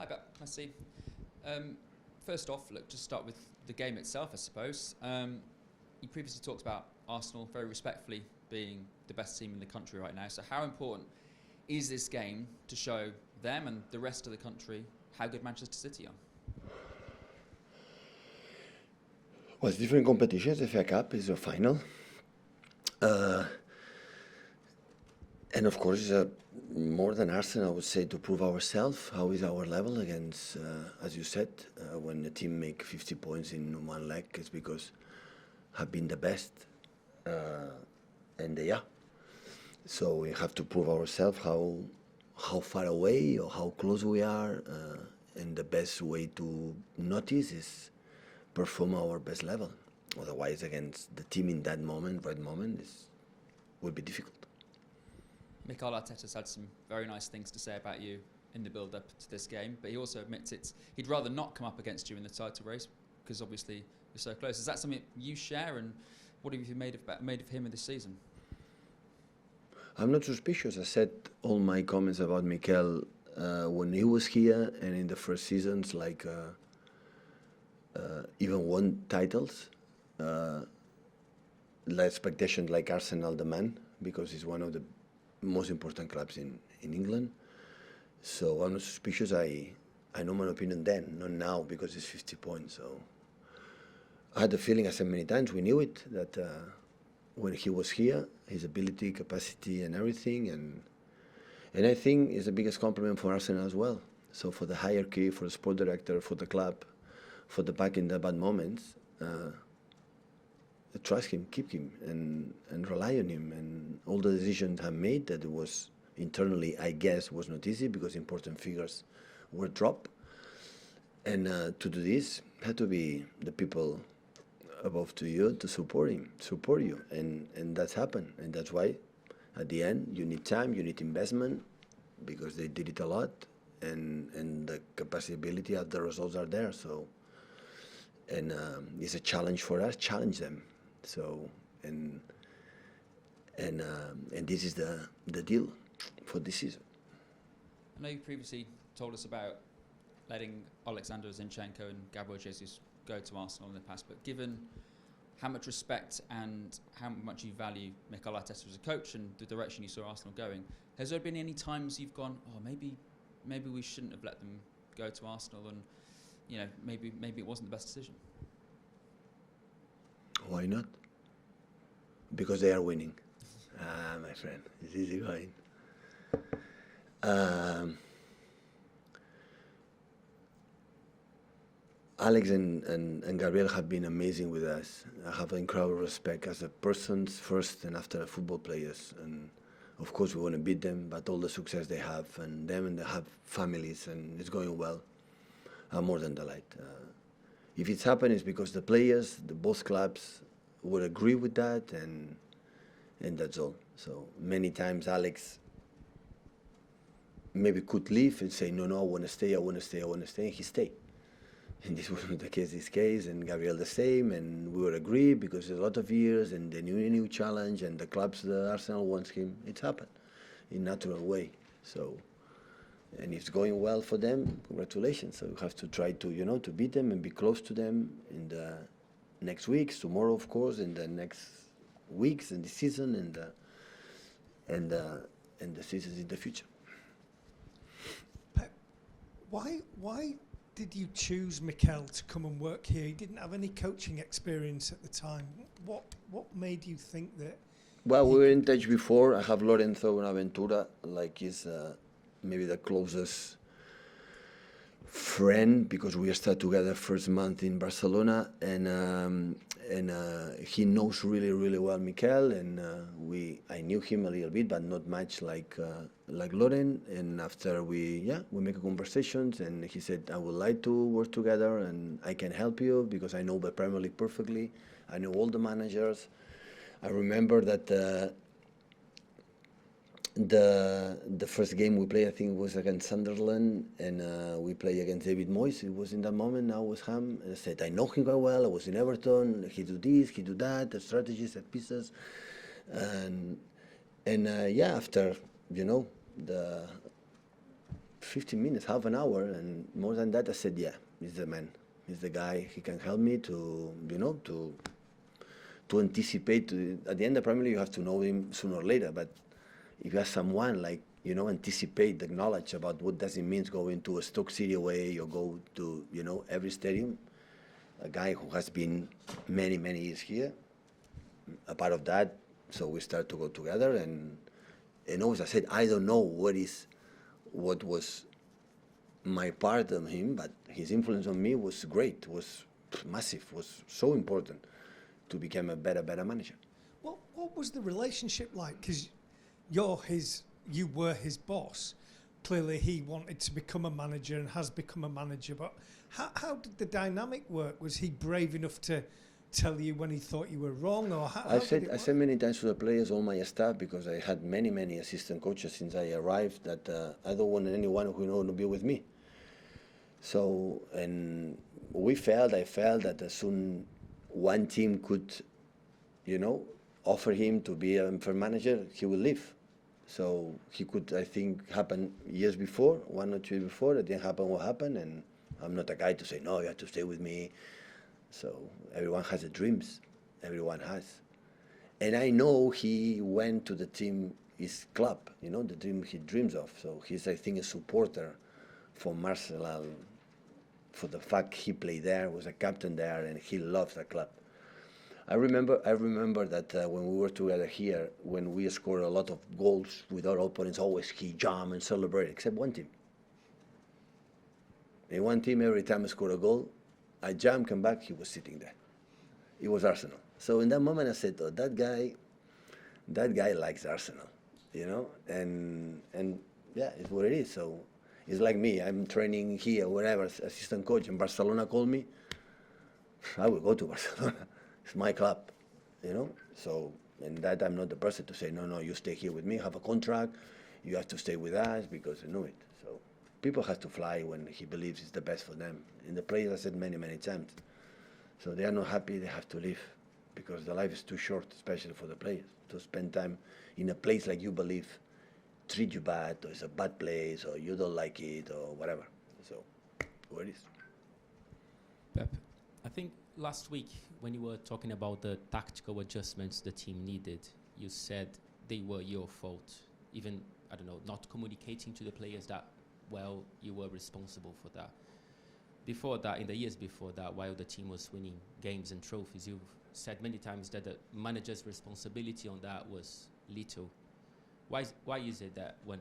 Hi, Pep. Merci. First off, look, just start with the game itself, I suppose. You previously talked about Arsenal very respectfully being the best team in the country right now. So how important is this game to show them and the rest of the country how good Manchester City are? Well, it's different competitions. The FA Cup is a final. And of course, more than Arsenal, I would say, to prove ourselves, how is our level against, as you said, when the team make 50 points in one leg, it's because have been the best, and they are. So we have to prove ourselves how far away or how close we are, and the best way to notice is perform our best level. Otherwise, against the team in that moment, right moment, will be difficult. Mikel Arteta's had some very nice things to say about you in the build-up to this game, but he also admits he'd rather not come up against you in the title race because obviously you're so close. Is that something you share, and what have you made of him in this season? I'm not suspicious. I said all my comments about Mikel when he was here and in the first seasons, like even won titles. The expectation like Arsenal demand because he's one of the most important clubs in England. So I'm not suspicious. I know my opinion then, not now because it's 50 points. So I had the feeling, I said many times, we knew it, that when he was here, his ability, capacity and everything, and I think it's the biggest compliment for Arsenal as well. So for the hierarchy, for the sport director, for the club, for the back in the bad moments, trust him, keep him, and rely on him. And all the decisions I made that it was internally, I guess, was not easy because important figures were dropped. And to do this, had to be the people above to you to support you, and that's happened. And that's why, at the end, you need time, you need investment, because they did it a lot, and the capability of the results are there. So, and it's a challenge for us. Challenge them. So, and this is the deal for this season. I know you previously told us about letting Alexander Zinchenko and Gabriel Jesus go to Arsenal in the past, but given how much respect and how much you value Mikel Arteta as a coach and the direction you saw Arsenal going, has there been any times you've gone, oh, maybe we shouldn't have let them go to Arsenal, and maybe it wasn't the best decision? Why not? Because they are winning. My friend, it's easy going. Alex and Gabriel have been amazing with us. I have incredible respect as a persons first and after football players. And of course we want to beat them, but all the success they have and they have families and it's going well. I'm more than delighted. If it's happened, it's because the players, both clubs, would agree with that, and that's all. So many times Alex maybe could leave and say, no, I want to stay, and he stayed. And this wasn't the case this case, and Gabriel the same, and we would agree because it's a lot of years, and they knew a new challenge, and the clubs, the Arsenal wants him. It's happened in natural way. So, and it's going well for them, congratulations. So you have to try to, to beat them and be close to them in the next weeks, tomorrow, of course, in the next weeks, and the season, and the seasons in the future. Pep, why did you choose Mikel to come and work here? He didn't have any coaching experience at the time. What made you think that? Well, we were in touch before. I have Lorenzo Bonaventura, like he's maybe the closest friend because we started together first month in Barcelona, and he knows really well Mikel, and I knew him a little bit, but not much like Loren. And after we make a conversations, and he said, I would like to work together, and I can help you because I know the Premier League perfectly. I know all the managers. I remember that the first game we played, I think, was against Sunderland, and we played against David Moyes. It was in that moment, now with him. And I said, I know him quite well. I was in Everton. He do this, he do that, the strategies, set pieces. And after, 15 minutes, half an hour, and more than that, I said, yeah, he's the man. He's the guy. He can help me to, to anticipate. At the end of the Premier League, you have to know him sooner or later. But if you have someone like, anticipate the knowledge about what does it mean going to a Stoke City away or go to, every stadium, a guy who has been many, many years here, a part of that, so we start to go together. And always I said, I don't know what was my part of him, but his influence on me was great, was massive, was so important to become a better manager. What was the relationship like? Because you were his boss. Clearly, he wanted to become a manager and has become a manager. But how did the dynamic work? Was he brave enough to tell you when he thought you were wrong, or how I said many times to the players, all my staff, because I had many assistant coaches since I arrived, that I don't want anyone who want to be with me. So, and I felt that as soon one team could, offer him to be a first manager, he will leave. So he could, I think, happen years before, 1 or 2 years before. It didn't happen what happened, and I'm not a guy to say, no, you have to stay with me. So everyone has dreams. Everyone has. And I know he went to the team, his club, the team he dreams of. So he's, I think, a supporter for Marcel, for the fact he played there, was a captain there, and he loves the club. I remember that when we were together here, when we scored a lot of goals with our opponents, always he jumped and celebrated, except one team. In one team, every time I scored a goal, I jumped, come back, he was sitting there. It was Arsenal. So in that moment, I said, oh, that guy likes Arsenal, and yeah, it's what it is. So it's like me. I'm training here, wherever, assistant coach, and Barcelona call me. I will go to Barcelona. It's my club, So, and that I'm not the person to say, no, you stay here with me, have a contract, you have to stay with us, because I know it. So people have to fly when he believes it's the best for them. And the players, I said many times. So they are not happy, they have to leave, because the life is too short, especially for the players, to spend time in a place like you believe treat you bad, or it's a bad place, or you don't like it, or whatever. So, what it is. Pep, I think last week when you were talking about the tactical adjustments the team needed, you said they were your fault. Even, I don't know, not communicating to the players that, well, you were responsible for that. Before that, in the years before that, while the team was winning games and trophies, you've said many times that the manager's responsibility on that was little. Why is it that when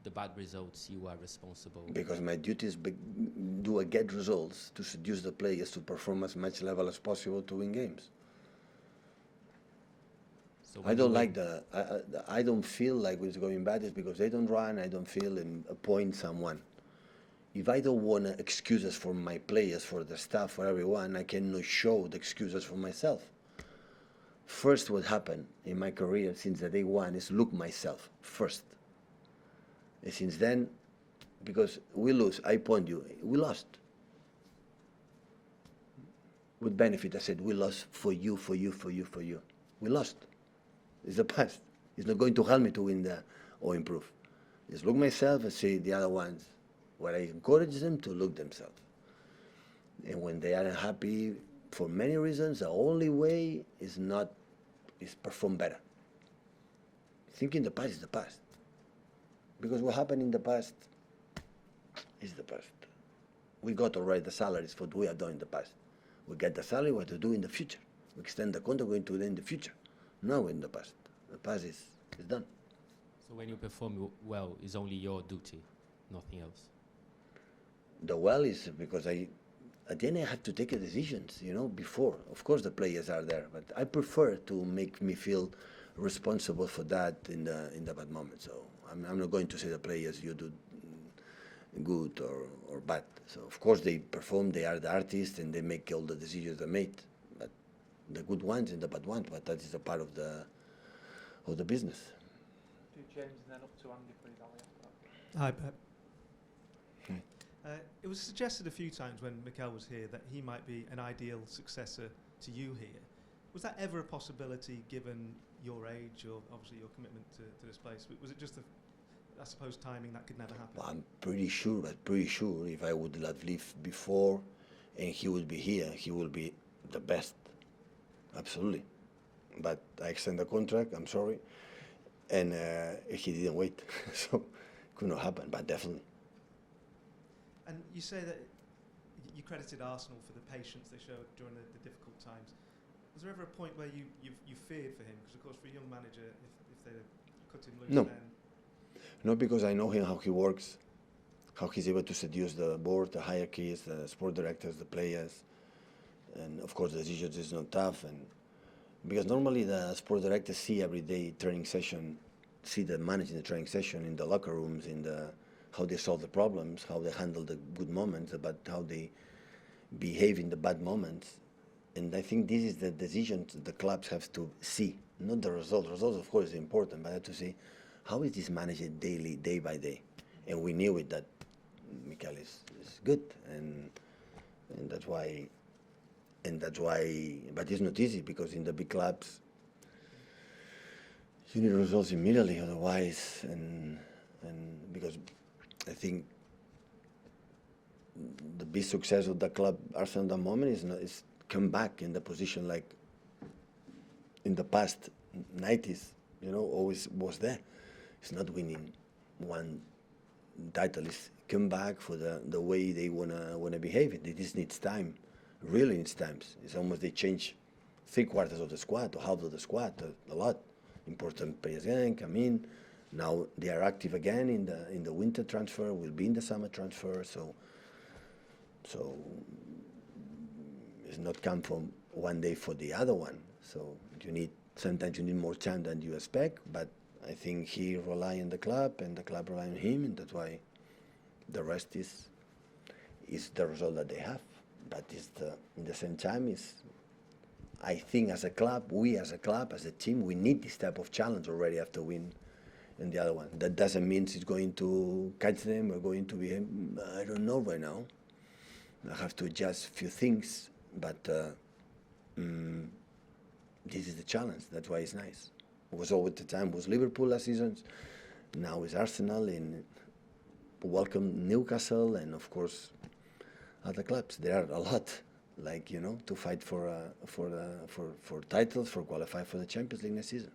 the bad results, you are responsible? Because my duty is get results, to seduce the players to perform as much level as possible to win games. So I don't like I don't feel like it's going bad. It's because they don't run. I don't feel and appoint someone. If I don't want excuses for my players, for the staff, for everyone, I cannot show the excuses for myself. First, what happened in my career since the day one is look myself first. And since then, because we lose, I point you, we lost. With benefit, I said, we lost for you. We lost. It's the past. It's not going to help me to win or improve. Just look myself and see the other ones, where I encourage them to look themselves. And when they are unhappy, for many reasons, the only way is perform better. Thinking the past is the past. Because what happened in the past is the past. We got already the salaries for what we have done in the past. We get the salary, what to do in the future. We extend the contract, we're going to do in the future. No, in the past. The past is done. So when you perform well, it's only your duty, nothing else? The well is because at the end I have to take decisions, before. Of course the players are there, but I prefer to make me feel responsible for that in the bad moment. So I'm not going to say the players you do good or bad. So of course they perform, they are the artists, and they make all the decisions they made. But the good ones and the bad ones, but that is a part of the business. Do James and then up to Andy, please, Ali. Hi, Pep. It was suggested a few times when Mikel was here that he might be an ideal successor to you here. Was that ever a possibility given your age or obviously your commitment to this place? Was it just I suppose timing that could never happen. I'm pretty sure if I would have lived before and he would be here, he will be the best. Absolutely. But I extend the contract, I'm sorry. And he didn't wait. So could not happen, but definitely. And you say that you credited Arsenal for the patience they showed during the difficult times. Was there ever a point where you feared for him? Because of course for a young manager, if they cut him loose No. then... Not because I know him, how he works, how he's able to seduce the board, the hierarchies, the sport directors, the players, and of course the decisions is not tough. And because normally the sport directors see every day training session, see the managing the training session in the locker rooms, in the how they solve the problems, how they handle the good moments, but how they behave in the bad moments. And I think this is the decision the clubs have to see, not the results. Results, of course, is important, but I have to see how is this managed daily, day by day. And we knew it that Mikel is good, and that's why. But it's not easy because in the big clubs you need results immediately, otherwise, and because I think the big success of the club Arsenal at the moment is come back in the position like in the past 90s, always was there. It's not winning one title. It's come back for the way they wanna behave. It just needs time. Really needs time. It's almost they change 3/4 of the squad or half of the squad, a lot. Important players again come in. Now they are active again in the winter transfer. Will be in the summer transfer. So it's not come from one day for the other one. So sometimes you need more time than you expect. But I think he rely on the club and the club rely on him, and that's why the rest is the result that they have. But in the same time, I think as a club, as a team, we need this type of challenge already after win and the other one. That doesn't mean it's going to catch them or going to be, I don't know right now. I have to adjust a few things, but this is the challenge. That's why it's nice. It was all at the time was Liverpool last season. Now it's Arsenal, and welcome Newcastle, and of course other clubs. There are a lot, to fight for titles, for qualify for the Champions League next season.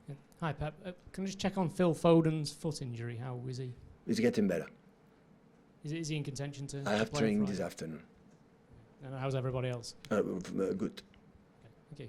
Yeah. Hi, Pep. Can I just check on Phil Foden's foot injury? How is he? It's getting better. Is he in contention to? I have play training Friday? this afternoon. And how's everybody else? Good. Okay. Thank you.